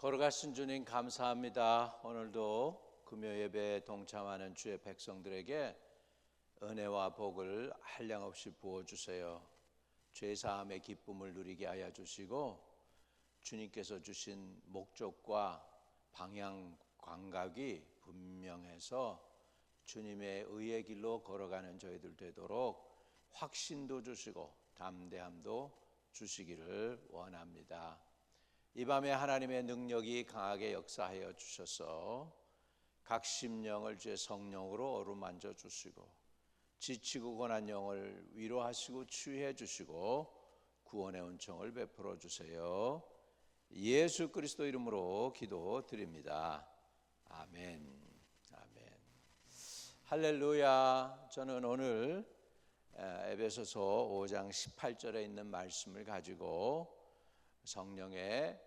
걸어가신 주님 감사합니다. 오늘도 금요 예배에 동참하는 주의 백성들에게 은혜와 복을 한량없이 부어주세요. 죄사함의 기쁨을 누리게 하여 주시고 주님께서 주신 목적과 방향 감각이 분명해서 주님의 의의 길로 걸어가는 저희들 되도록 확신도 주시고 담대함도 주시기를 원합니다. 이 밤에 하나님의 능력이 강하게 역사하여 주셔서 각 심령을 주의 성령으로 어루만져 주시고 지치고 고난 영을 위로하시고 치유해 주시고 구원의 은총을 베풀어 주세요. 예수 그리스도 이름으로 기도드립니다. 아멘. 아멘. 할렐루야. 저는 오늘 에베소서 5장 18절에 있는 말씀을 가지고 성령의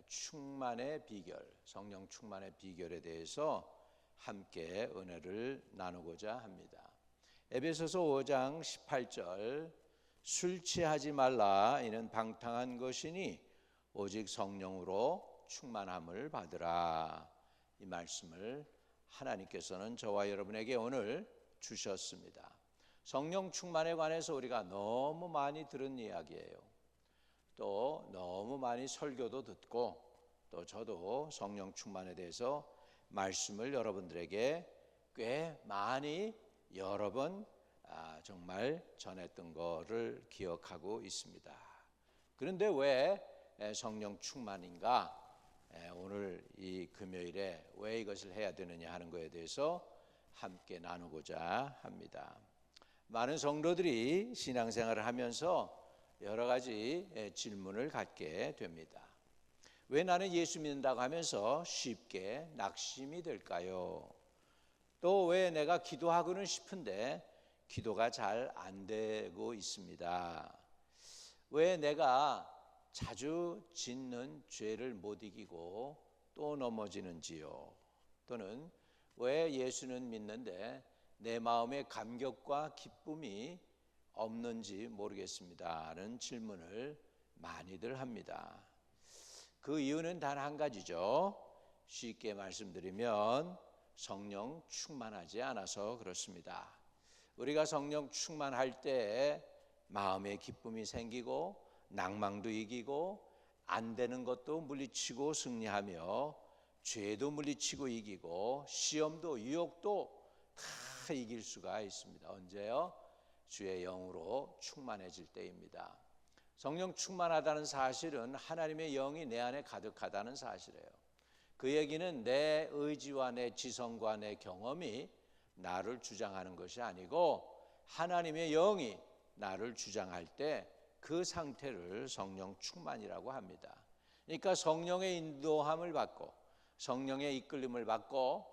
충만의 비결, 성령 충만의 비결에 대해서 함께 은혜를 나누고자 합니다. 에베소서 5장 18절, 술 취하지 말라. 이는 방탕한 것이니 오직 성령으로 충만함을 받으라. 이 말씀을 하나님께서는 저와 여러분에게 오늘 주셨습니다. 성령 충만에 관해서 우리가 너무 많이 들은 이야기예요. 또 너무 많이 설교도 듣고 또 저도 성령 충만에 대해서 말씀을 여러분들에게 꽤 많이 여러 번 정말 전했던 거를 기억하고 있습니다. 그런데 왜 성령 충만인가? 오늘 이 금요일에 왜 이것을 해야 되느냐 하는 것에 대해서 함께 나누고자 합니다. 많은 성도들이 신앙생활을 하면서 여러 가지 질문을 갖게 됩니다. 왜 나는 예수 믿는다고 하면서 쉽게 낙심이 될까요? 또 왜 내가 기도하고는 싶은데 기도가 잘 안 되고 있습니다. 왜 내가 자주 짓는 죄를 못 이기고 또 넘어지는지요? 또는 왜 예수는 믿는데 내 마음의 감격과 기쁨이 없는지 모르겠습니다라는 질문을 많이들 합니다. 그 이유는 단 한 가지죠. 쉽게 말씀드리면 성령 충만하지 않아서 그렇습니다. 우리가 성령 충만할 때 마음의 기쁨이 생기고 낭망도 이기고 안 되는 것도 물리치고 승리하며 죄도 물리치고 이기고 시험도 유혹도 다 이길 수가 있습니다. 언제요? 주의 영으로 충만해질 때입니다. 성령 충만하다는 사실은 하나님의 영이 내 안에 가득하다는 사실이에요. 그 얘기는 내 의지와 내 지성과 내 경험이 나를 주장하는 것이 아니고 하나님의 영이 나를 주장할 때 그 상태를 성령 충만이라고 합니다. 그러니까 성령의 인도함을 받고 성령의 이끌림을 받고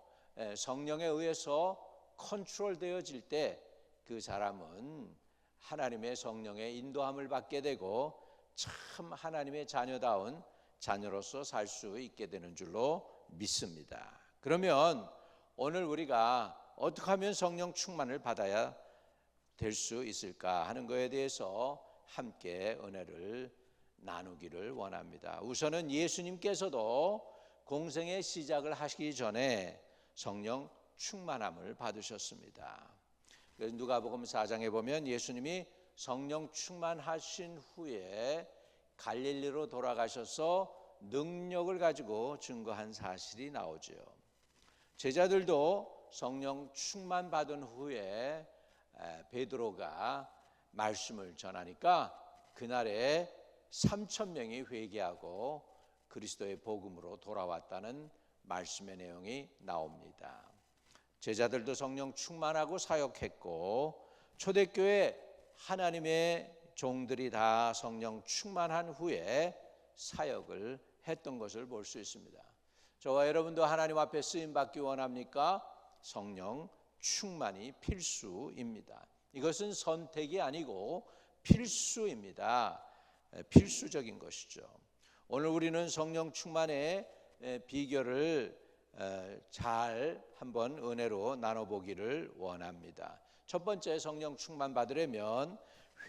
성령에 의해서 컨트롤되어질 때 그 사람은 하나님의 성령의 인도함을 받게 되고 참 하나님의 자녀다운 자녀로서 살 수 있게 되는 줄로 믿습니다. 그러면 오늘 우리가 어떻게 하면 성령 충만을 받아야 될 수 있을까 하는 것에 대해서 함께 은혜를 나누기를 원합니다. 우선은 예수님께서도 공생의 시작을 하시기 전에 성령 충만함을 받으셨습니다. 그래서 누가복음 4장에 보면 예수님이 성령 충만하신 후에 갈릴리로 돌아가셔서 능력을 가지고 증거한 사실이 나오죠. 제자들도 성령 충만 받은 후에 베드로가 말씀을 전하니까 그날에 3,000명이 회개하고 그리스도의 복음으로 돌아왔다는 말씀의 내용이 나옵니다. 제자들도 성령 충만하고 사역했고 초대교회 하나님의 종들이 다 성령 충만한 후에 사역을 했던 것을 볼 수 있습니다. 저와 여러분도 하나님 앞에 쓰임받기 원합니까? 성령 충만이 필수입니다. 이것은 선택이 아니고 필수입니다. 필수적인 것이죠. 오늘 우리는 성령 충만의 비결을 잘 한번 은혜로 나눠보기를 원합니다. 첫 번째, 성령 충만 받으려면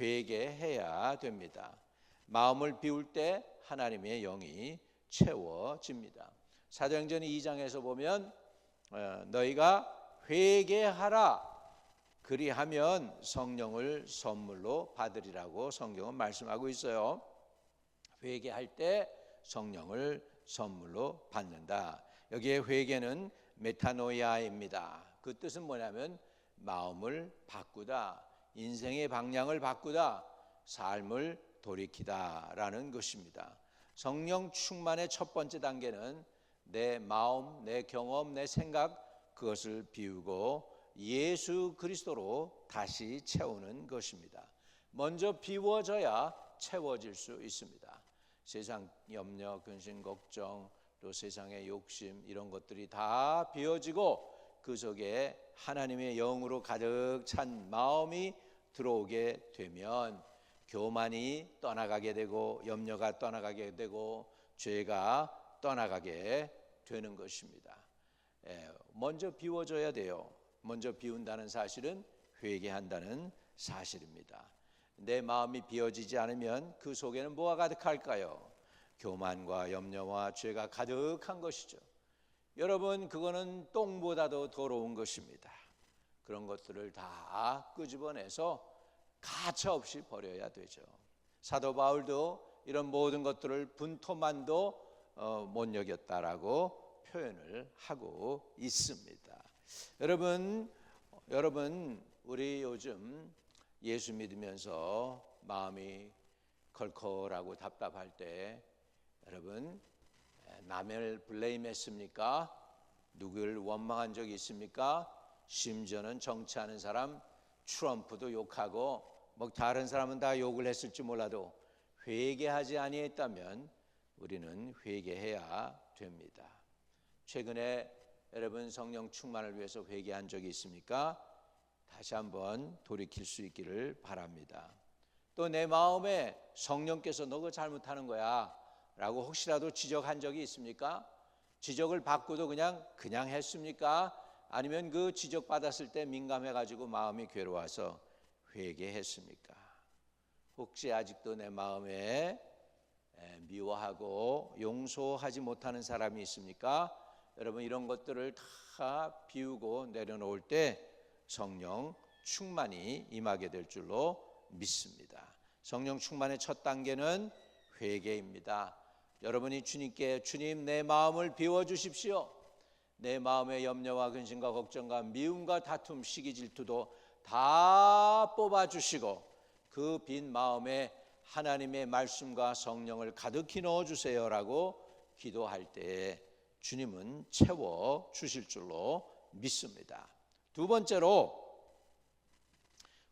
회개해야 됩니다. 마음을 비울 때 하나님의 영이 채워집니다. 사도행전 2장에서 보면 너희가 회개하라 그리하면 성령을 선물로 받으리라고 성경은 말씀하고 있어요. 회개할 때 성령을 선물로 받는다. 여기에 회개는 메타노이아입니다. 그 뜻은 뭐냐면 마음을 바꾸다, 인생의 방향을 바꾸다, 삶을 돌이키다라는 것입니다. 성령 충만의 첫 번째 단계는 내 마음, 내 경험, 내 생각 그것을 비우고 예수 그리스도로 다시 채우는 것입니다. 먼저 비워져야 채워질 수 있습니다. 세상 염려, 근심, 걱정, 또 세상의 욕심 이런 것들이 다 비워지고 그 속에 하나님의 영으로 가득 찬 마음이 들어오게 되면 교만이 떠나가게 되고 염려가 떠나가게 되고 죄가 떠나가게 되는 것입니다. 먼저 비워져야 돼요. 먼저 비운다는 사실은 회개한다는 사실입니다. 내 마음이 비워지지 않으면 그 속에는 뭐가 가득할까요? 교만과 염려와 죄가 가득한 것이죠. 여러분, 그거는 똥보다도 더러운 것입니다. 그런 것들을 다 끄집어내서 가차없이 버려야 되죠. 사도 바울도 이런 모든 것들을 분토만도 못 여겼다라고 표현을 하고 있습니다. 여러분 우리 요즘 예수 믿으면서 마음이 컬컬하고 답답할 때 여러분 남을 블레임했습니까? 누구를 원망한 적이 있습니까? 심지어는 정치하는 사람 트럼프도 욕하고 뭐 다른 사람은 다 욕을 했을지 몰라도 회개하지 아니했다면 우리는 회개해야 됩니다. 최근에 여러분 성령 충만을 위해서 회개한 적이 있습니까? 다시 한번 돌이킬 수 있기를 바랍니다. 또 내 마음에 성령께서 너 그거 잘못하는 거야 라고 혹시라도 지적한 적이 있습니까? 지적을 받고도 그냥 했습니까? 아니면 그 지적받았을 때 민감해가지고 마음이 괴로워서 회개했습니까? 혹시 아직도 내 마음에 미워하고 용서하지 못하는 사람이 있습니까? 여러분 이런 것들을 다 비우고 내려놓을 때 성령 충만이 임하게 될 줄로 믿습니다. 성령 충만의 첫 단계는 회개입니다. 여러분이 주님께 주님 내 마음을 비워주십시오. 내 마음의 염려와 근심과 걱정과 미움과 다툼, 시기, 질투도 다 뽑아주시고 그 빈 마음에 하나님의 말씀과 성령을 가득히 넣어주세요라고 기도할 때 주님은 채워주실 줄로 믿습니다. 두 번째로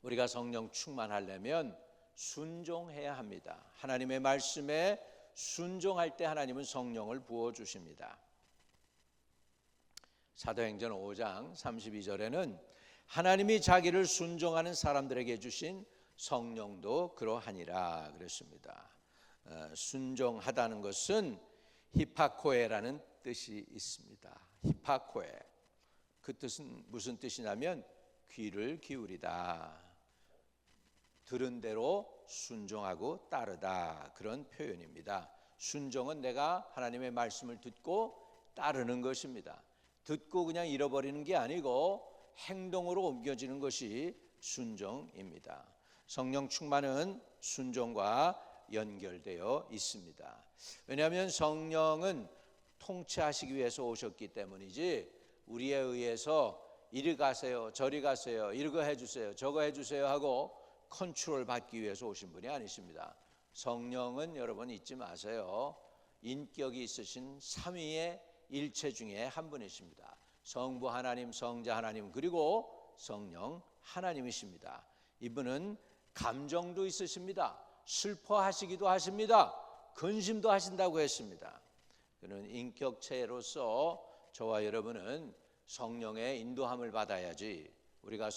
우리가 성령 충만하려면 순종해야 합니다. 하나님의 말씀에 순종할 때 하나님은 성령을 부어주십니다. 사도행전 5장 32절에는 하나님이 자기를 순종하는 사람들에게 주신 성령도 그러하니라 그랬습니다. 순종하다는 것은 히파코에라는 뜻이 있습니다. 히파코에. 그 뜻은 무슨 뜻이냐면 귀를 기울이다. 들은 대로 순종하고 따르다 그런 표현입니다. 순종은 내가 하나님의 말씀을 듣고 따르는 것입니다. 듣고 그냥 잃어버리는 게 아니고 행동으로 옮겨지는 것이 순종입니다. 성령 충만은 순종과 연결되어 있습니다. 왜냐하면 성령은 통치하시기 위해서 오셨기 때문이지 우리에 의해서 이리 가세요 저리 가세요 이거 해주세요 저거 해주세요 하고 컨트롤 받기 위해서 오신 분이 아니십니다. 성령은 여러분 잊지 마세요. 인격이 있으신 삼위의 일체 중에 한 분이십니다. 성부 하나님, 성자 하나님, 그리고 성령 하나님이십니다. 이분은 감정도 있으십니다. 슬퍼하시기도 하십니다. 근심도 하신다고 했습니다. 그는 인격체로서 저와 여러분은 성령의 인도함을 받아야지 우리가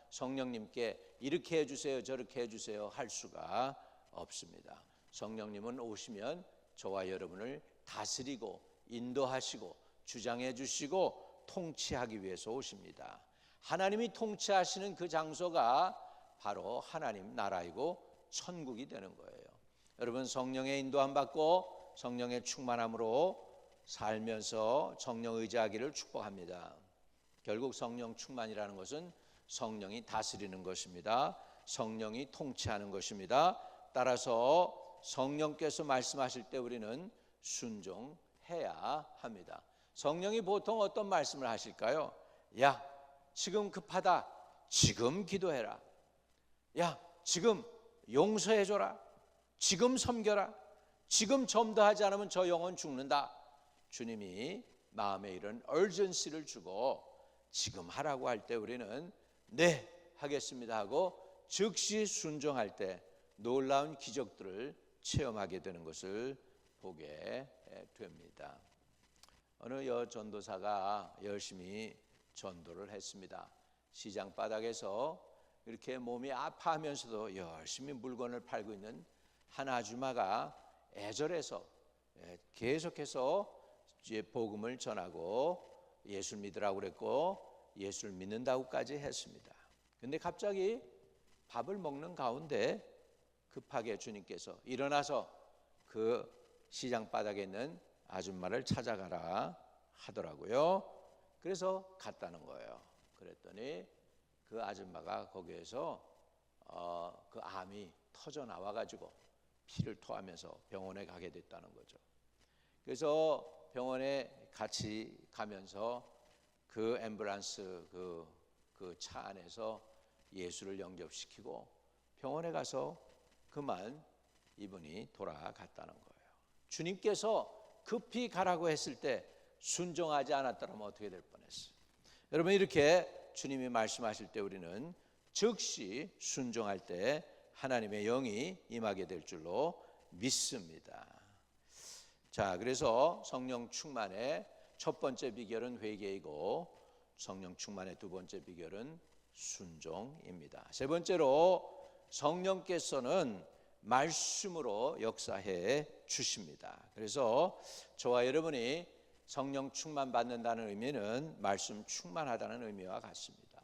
성령님께 이렇게 해주세요 저렇게 해주세요 할 수가 없습니다. 성령님은 오시면 저와 여러분을 다스리고 인도하시고 주장해 주시고 통치하기 위해서 오십니다. 하나님이 통치하시는 그 장소가 바로 하나님 나라이고 천국이 되는 거예요. 여러분 성령의 인도함 받고 성령의 충만함으로 살면서 성령 의지하기를 축복합니다. 결국 성령 충만이라는 것은 성령이 다스리는 것입니다. 성령이 통치하는 것입니다. 따라서 성령께서 말씀하실 때 우리는 순종해야 합니다. 성령이 보통 어떤 말씀을 하실까요? 야, 지금 급하다. 지금 기도해라. 야, 지금 용서해줘라. 지금 섬겨라. 지금 전도하지 않으면 저 영혼 죽는다. 주님이 마음에 이런 urgency를 주고 지금 하라고 할 때 우리는 네, 하겠습니다 하고 즉시 순종할 때 놀라운 기적들을 체험하게 되는 것을 보게 됩니다. 어느 전도사가 열심히 전도를 했습니다. 시장 바닥에서 이렇게 몸이 아파하면서도 열심히 물건을 팔고 있는 한 아줌마가 애절해서 계속해서 복음을 전하고 예수를 믿으라고 그랬고 예수를 믿는다고까지 했습니다. 근데 갑자기 밥을 먹는 가운데 급하게 주님께서 일어나서 그 시장 바닥에 있는 아줌마를 찾아가라 하더라고요. 그래서 갔다는 거예요. 그랬더니 그 아줌마가 거기에서 그 암이 터져 나와가지고 피를 토하면서 병원에 가게 됐다는 거죠. 그래서 병원에 같이 가면서 그 앰뷸런스 그 차 안에서 예수를 영접시키고 병원에 가서 그만 이분이 돌아갔다는 거예요. 주님께서 급히 가라고 했을 때 순종하지 않았더라면 어떻게 될 뻔했어요. 여러분, 이렇게 주님이 말씀하실 때 우리는 즉시 순종할 때 하나님의 영이 임하게 될 줄로 믿습니다. 자, 그래서 성령 충만의 첫 번째 비결은 회개이고 성령 충만의 두 번째 비결은 순종입니다. 세 번째로 성령께서는 말씀으로 역사해 주십니다. 그래서 저와 여러분이 성령 충만 받는다는 의미는 말씀 충만하다는 의미와 같습니다.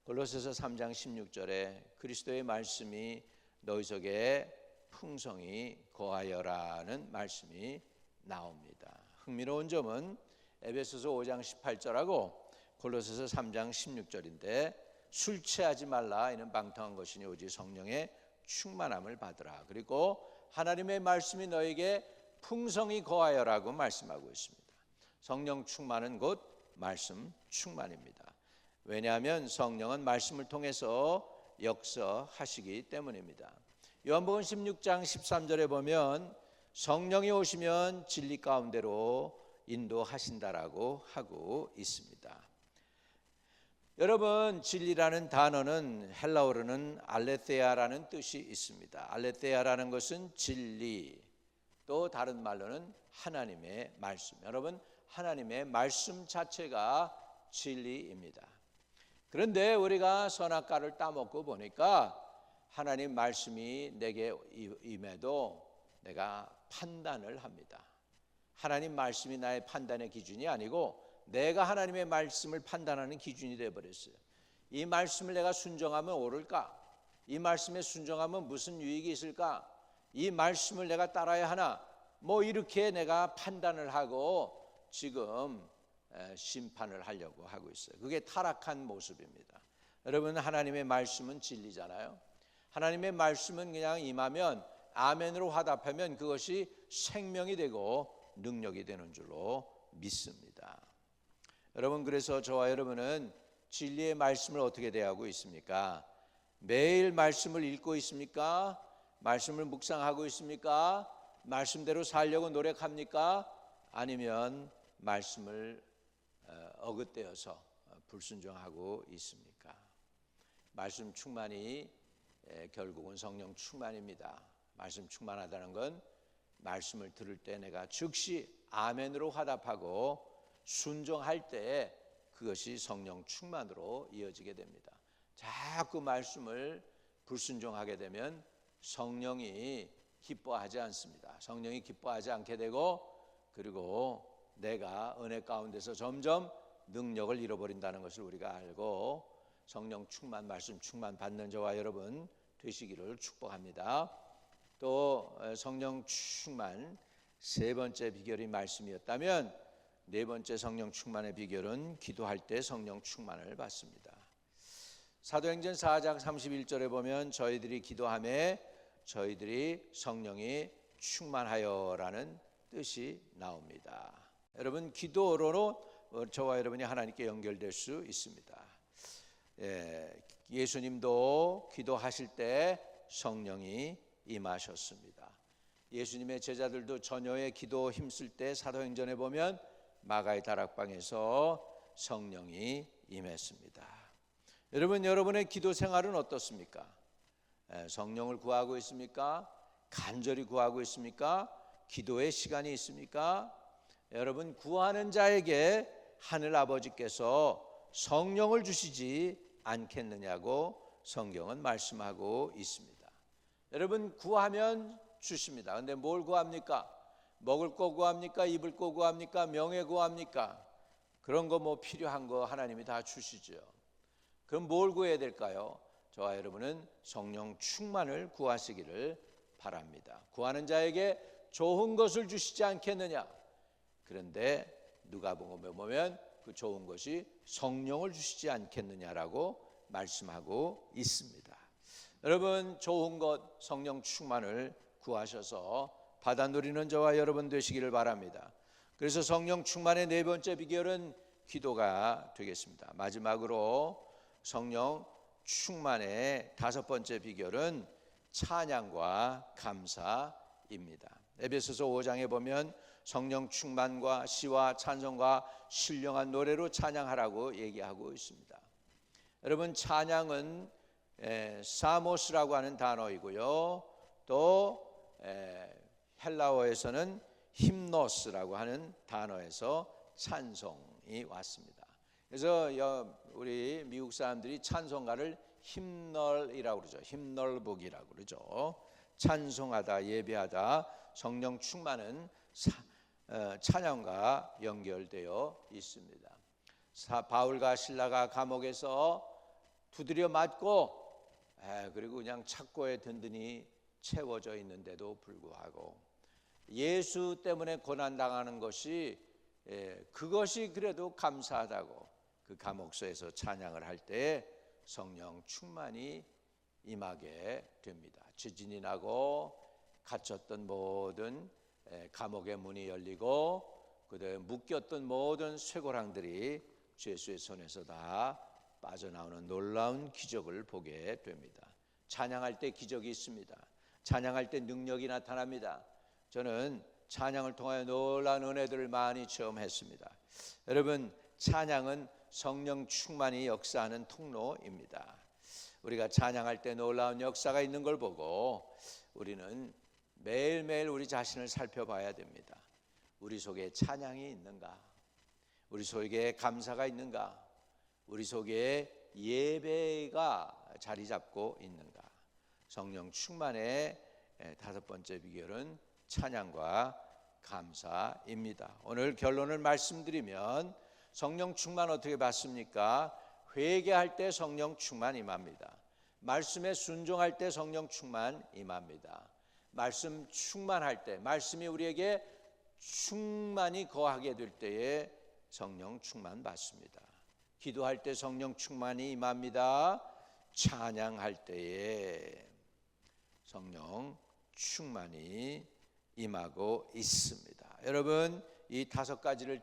골로새서 3장 16절에 그리스도의 말씀이 너희 속에 풍성히 거하여라는 말씀이 나옵니다. 흥미로운 점은 에베소서 5장 18절하고 골로새서 3장 16절인데 술 취하지 말라 이는 방탕한 것이니 오직 성령의 충만함을 받으라. 그리고 하나님의 말씀이 너에게 풍성히 거하여라고 말씀하고 있습니다. 성령 충만은 곧 말씀 충만입니다. 왜냐하면 성령은 말씀을 통해서 역사하시기 때문입니다. 요한복음 16장 13절에 보면 성령이 오시면 진리 가운데로 인도하신다라고 하고 있습니다. 여러분, 진리라는 단어는 헬라어로는 알레테아라는 뜻이 있습니다. 알레테아라는 것은 진리, 또 다른 말로는 하나님의 말씀. 여러분, 하나님의 말씀 자체가 진리입니다. 그런데 우리가 선악과를 따먹고 보니까 하나님 말씀이 내게 임해도 내가 판단을 합니다. 하나님 말씀이 나의 판단의 기준이 아니고 내가 하나님의 말씀을 판단하는 기준이 되어버렸어요. 이 말씀을 내가 순종하면 옳을까? 이 말씀에 순종하면 무슨 유익이 있을까? 이 말씀을 내가 따라야 하나? 뭐 이렇게 내가 판단을 하고 지금 심판을 하려고 하고 있어요. 그게 타락한 모습입니다. 여러분, 하나님의 말씀은 진리잖아요. 하나님의 말씀은 그냥 임하면 아멘으로 화답하면 그것이 생명이 되고 능력이 되는 줄로 믿습니다. 여러분, 그래서 저와 여러분은 진리의 말씀을 어떻게 대하고 있습니까? 매일 말씀을 읽고 있습니까? 말씀을 묵상하고 있습니까? 말씀대로 살려고 노력합니까? 아니면 말씀을 어긋대어서 불순종하고 있습니까? 말씀 충만이 결국은 성령 충만입니다. 말씀 충만하다는 건 말씀을 들을 때 내가 즉시 아멘으로 화답하고 순종할 때 그것이 성령 충만으로 이어지게 됩니다. 자꾸 말씀을 불순종하게 되면 성령이 기뻐하지 않습니다. 성령이 기뻐하지 않게 되고 그리고 내가 은혜 가운데서 점점 능력을 잃어버린다는 것을 우리가 알고 성령 충만, 말씀 충만 받는 저와 여러분 되시기를 축복합니다. 또 성령 충만 세 번째 비결이 말씀이었다면 네 번째 성령 충만의 비결은 기도할 때 성령 충만을 받습니다. 사도행전 4장 31절에 보면 저희들이 기도하매 저희들이 성령이 충만하여라는 뜻이 나옵니다. 여러분, 기도로 저와 여러분이 하나님께 연결될 수 있습니다. 예수님도 기도하실 때 성령이 임하셨습니다. 예수님의 제자들도 저녁에 기도 힘쓸 때 사도행전에 보면 마가의 다락방에서 성령이 임했습니다. 여러분, 여러분의 기도 생활은 어떻습니까? 성령을 구하고 있습니까? 간절히 구하고 있습니까? 기도의 시간이 있습니까? 여러분, 구하는 자에게 하늘 아버지께서 성령을 주시지 않겠느냐고 성경은 말씀하고 있습니다. 여러분, 구하면 주십니다. 그런데 뭘 구합니까? 먹을 거 구합니까? 입을 거 구합니까? 명예 구합니까? 그런 거 뭐 필요한 거 하나님이 다 주시죠. 그럼 뭘 구해야 될까요? 저와 여러분은 성령 충만을 구하시기를 바랍니다. 구하는 자에게 좋은 것을 주시지 않겠느냐? 그런데 누가복음에 보면 그 좋은 것이 성령을 주시지 않겠느냐라고 말씀하고 있습니다. 여러분, 좋은 것 성령 충만을 구하셔서 받아 누리는 저와 여러분 되시기를 바랍니다. 그래서 성령 충만의 네 번째 비결은 기도가 되겠습니다. 마지막으로 성령 충만의 다섯 번째 비결은 찬양과 감사입니다. 에베소서 5장에 보면 성령 충만과 시와 찬송과 신령한 노래로 찬양하라고 얘기하고 있습니다. 여러분, 찬양은 사모스라고 하는 단어이고요, 또 헬라어에서는 힘노스라고 하는 단어에서 찬송이 왔습니다. 그래서 우리 미국 사람들이 찬송가를 힘널이라고 그러죠. 힘널북이라고 그러죠. 찬송하다, 예배하다, 성령 충만은 찬양과 연결되어 있습니다. 바울과 실라가 감옥에서 두드려 맞고 그리고 그냥 착고에 든든히 채워져 있는데도 불구하고 예수 때문에 고난당하는 것이 그것이 그래도 감사하다고 그 감옥소에서 찬양을 할 때 성령 충만이 임하게 됩니다. 지진이 나고 갇혔던 모든 감옥의 문이 열리고 그다음에 묶였던 모든 쇠고랑들이 예수의 손에서 다 빠져나오는 놀라운 기적을 보게 됩니다. 찬양할 때 기적이 있습니다. 찬양할 때 능력이 나타납니다. 저는 찬양을 통하여 놀라운 은혜들을 많이 체험했습니다. 여러분, 찬양은 성령 충만이 역사하는 통로입니다. 우리가 찬양할 때 놀라운 역사가 있는 걸 보고 우리는 매일매일 우리 자신을 살펴봐야 됩니다. 우리 속에 찬양이 있는가? 우리 속에 감사가 있는가? 우리 속에 예배가 자리 잡고 있는가? 성령 충만의 다섯 번째 비결은 찬양과 감사입니다. 오늘 결론을 말씀드리면 성령 충만 어떻게 받습니까? 회개할 때 성령 충만 임합니다. 말씀에 순종할 때 성령 충만 임합니다. 말씀 충만할 때, 말씀이 우리에게 충만히 거하게 될 때에 성령 충만 받습니다. 기도할 때 성령 충만이 임합니다. 찬양할 때에 성령 충만이 임하고 있습니다. 여러분, 이 다섯 가지를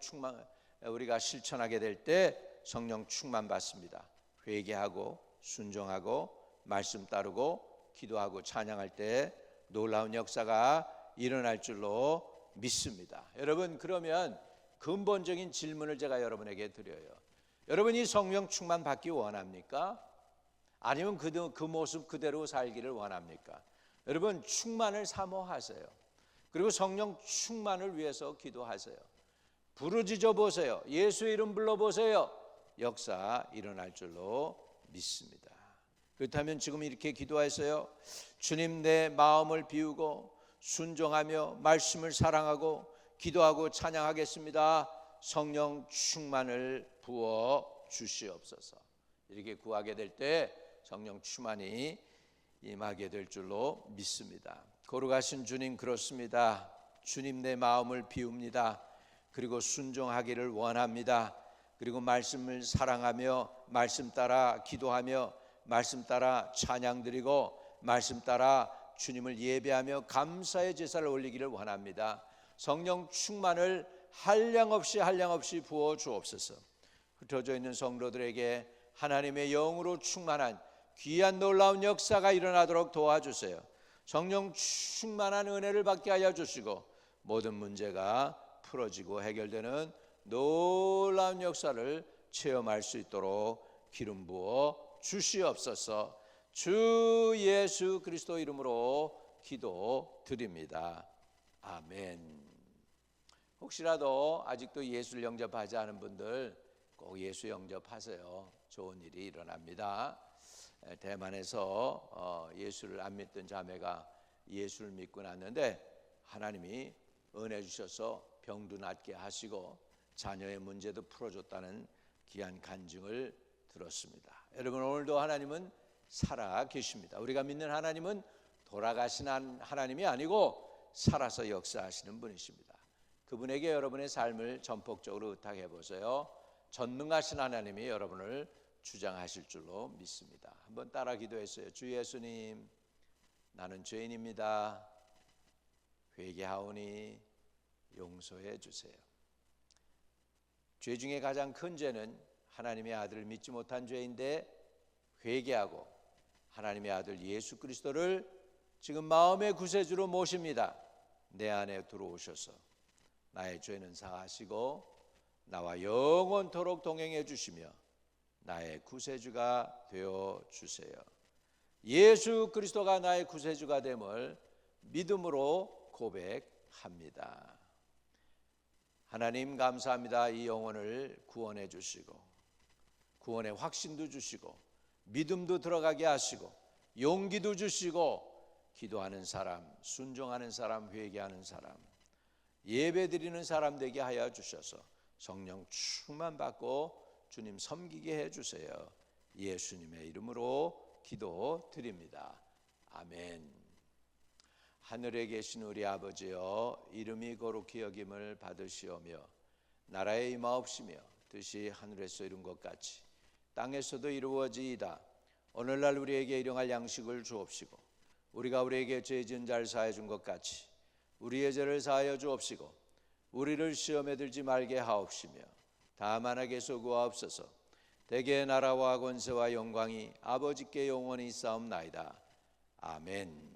우리가 실천하게 될 때 성령 충만 받습니다. 회개하고 순종하고 말씀 따르고 기도하고 찬양할 때 놀라운 역사가 일어날 줄로 믿습니다. 여러분, 그러면 근본적인 질문을 제가 여러분에게 드려요. 여러분이 성령 충만 받기 원합니까? 아니면 그 모습 그대로 살기를 원합니까? 여러분, 충만을 사모하세요. 그리고 성령 충만을 위해서 기도하세요. 부르짖어 보세요. 예수의 이름 불러보세요. 역사 일어날 줄로 믿습니다. 그렇다면 지금 이렇게 기도하세요. 주님, 내 마음을 비우고 순종하며 말씀을 사랑하고 기도하고 찬양하겠습니다. 성령 충만을 부어 주시옵소서. 이렇게 구하게 될 때 성령 충만이 임하게 될 줄로 믿습니다. 거룩하신 주님, 그렇습니다. 주님 내 마음을 비웁니다. 그리고 순종하기를 원합니다. 그리고 말씀을 사랑하며 말씀 따라 기도하며 말씀 따라 찬양드리고 말씀 따라 주님을 예배하며 감사의 제사를 올리기를 원합니다. 성령 충만을 한량없이 부어 주옵소서. 흩어져 있는 성도들에게 하나님의 영으로 충만한 귀한 놀라운 역사가 일어나도록 도와주세요. 성령 충만한 은혜를 받게 하여 주시고 모든 문제가 풀어지고 해결되는 놀라운 역사를 체험할 수 있도록 기름 부어 주시옵소서. 주 예수 그리스도 이름으로 기도드립니다. 아멘. 혹시라도 아직도 예수를 영접하지 않은 분들 꼭 예수 영접하세요. 좋은 일이 일어납니다. 대만에서 예수를 안 믿던 자매가 예수를 믿고 났는데 하나님이 은혜 주셔서 병도 낫게 하시고 자녀의 문제도 풀어줬다는 귀한 간증을 들었습니다. 여러분, 오늘도 하나님은 살아 계십니다. 우리가 믿는 하나님은 돌아가신 하나님이 아니고 살아서 역사하시는 분이십니다. 그분에게 여러분의 삶을 전폭적으로 의탁해 보세요. 전능하신 하나님이 여러분을 주장하실 줄로 믿습니다. 한번 따라 기도했어요. 주 예수님, 나는 죄인입니다. 회개하오니 용서해 주세요. 죄 중에 가장 큰 죄는 하나님의 아들을 믿지 못한 죄인데, 회개하고 하나님의 아들 예수 그리스도를 지금 마음의 구세주로 모십니다. 내 안에 들어오셔서 나의 죄는 사하시고 나와 영원토록 동행해 주시며 나의 구세주가 되어 주세요. 예수 그리스도가 나의 구세주가 됨을 믿음으로 고백합니다. 하나님 감사합니다. 이 영혼을 구원해 주시고 구원의 확신도 주시고 믿음도 들어가게 하시고 용기도 주시고 기도하는 사람, 순종하는 사람, 회개하는 사람, 예배드리는 사람 되게 하여 주셔서 성령 충만 받고 주님 섬기게 해주세요. 예수님의 이름으로 기도드립니다. 아멘. 하늘에 계신 우리 아버지여, 이름이 거룩히 여김을 받으시오며 나라의 임하옵시며 뜻이 하늘에서 이룬 것 같이 땅에서도 이루어지이다. 오늘날 우리에게 일용할 양식을 주옵시고 우리가 우리에게 죄 지은 자를 사하여 준 것 같이 우리의 죄를 사하여 주옵시고 우리를 시험에 들지 말게 하옵시며 다만 악에서 구하옵소서. 대개 나라와 권세와 영광이 아버지께 영원히 있사옵나이다. 아멘.